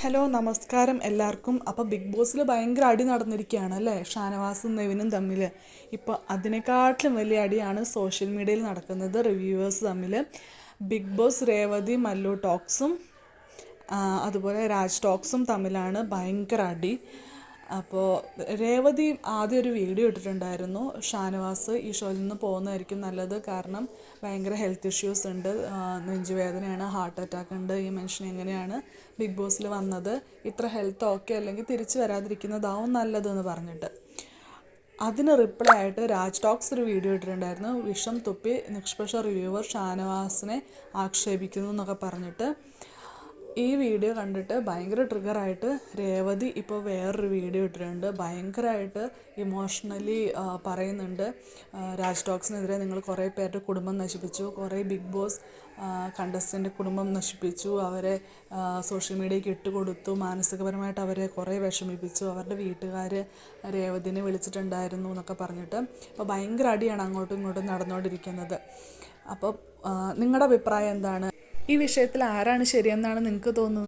Hello നമസ്കാരം എല്ലാവർക്കും. അപ്പോൾ ബിഗ് ബോസിൽ ഭയങ്കര അടി നടന്നിരിക്കുകയാണ് അല്ലേ, ഷാനവാസും നെവിനും തമ്മിൽ. ഇപ്പോൾ അതിനെക്കാട്ടിലും വലിയ അടിയാണ് സോഷ്യൽ മീഡിയയിൽ നടക്കുന്നത്, റിവ്യൂവേഴ്സ് തമ്മിൽ. ബിഗ് ബോസ് രേവതി മല്ലു ടോക്സും അതുപോലെ രാജ് ടോക്സും തമ്മിലാണ് ഭയങ്കര അടി. അപ്പോൾ രേവതി ആദ്യം ഒരു വീഡിയോ ഇട്ടിട്ടുണ്ടായിരുന്നു, ഷാനവാസ് ഈ ഷോയിൽ നിന്ന് പോകുന്നതായിരിക്കും നല്ലത്, കാരണം ഭയങ്കര ഹെൽത്ത് ഇഷ്യൂസ് ഉണ്ട്, നെഞ്ചുവേദനയാണ്, ഹാർട്ട് അറ്റാക്ക് ഉണ്ട്, ഈ മനുഷ്യൻ എങ്ങനെയാണ് ബിഗ് ബോസിൽ വന്നത്, ഇത്ര ഹെൽത്ത് ഓക്കെ അല്ലെങ്കിൽ തിരിച്ചു വരാതിരിക്കുന്നതാവും നല്ലതെന്ന് പറഞ്ഞിട്ട്. അതിന് റിപ്ലൈ ആയിട്ട് രാജ് ടോക്സ് ഒരു വീഡിയോ ഇട്ടിട്ടുണ്ടായിരുന്നു, വിഷം തുപ്പി നിഷ്പക്ഷ റിവ്യൂവർ ഷാനവാസിനെ ആക്ഷേപിക്കുന്നു എന്നൊക്കെ പറഞ്ഞിട്ട്. ഈ വീഡിയോ കണ്ടിട്ട് ഭയങ്കര ട്രിഗറായിട്ട് രേവതി ഇപ്പോൾ വേറൊരു വീഡിയോ ഇട്ടിട്ടുണ്ട്, ഭയങ്കരമായിട്ട് ഇമോഷണലി പറയുന്നുണ്ട്. രാജ് ടോക്സിനെതിരെ നിങ്ങൾ കുറേ പേരുടെ കുടുംബം നശിപ്പിച്ചു, കുറേ ബിഗ് ബോസ് കണ്ടസ്റ്റൻ്റ് കുടുംബം നശിപ്പിച്ചു, അവരെ സോഷ്യൽ മീഡിയയ്ക്ക് ഇട്ടുകൊടുത്തു, മാനസികപരമായിട്ട് അവരെ കുറേ വിഷമിപ്പിച്ചു, അവരുടെ വീട്ടുകാർ രേവതിനെ വിളിച്ചിട്ടുണ്ടായിരുന്നു എന്നൊക്കെ പറഞ്ഞിട്ട്. അപ്പോൾ ഭയങ്കര അടിയാണ് അങ്ങോട്ടും ഇങ്ങോട്ടും നടന്നുകൊണ്ടിരിക്കുന്നത്. അപ്പോൾ നിങ്ങളുടെ അഭിപ്രായം എന്താണ്? ഈ വിഷയത്തിൽ ആരാണ് ശരിയെന്നാണ് നിങ്ങൾക്ക് തോന്നുന്നത്?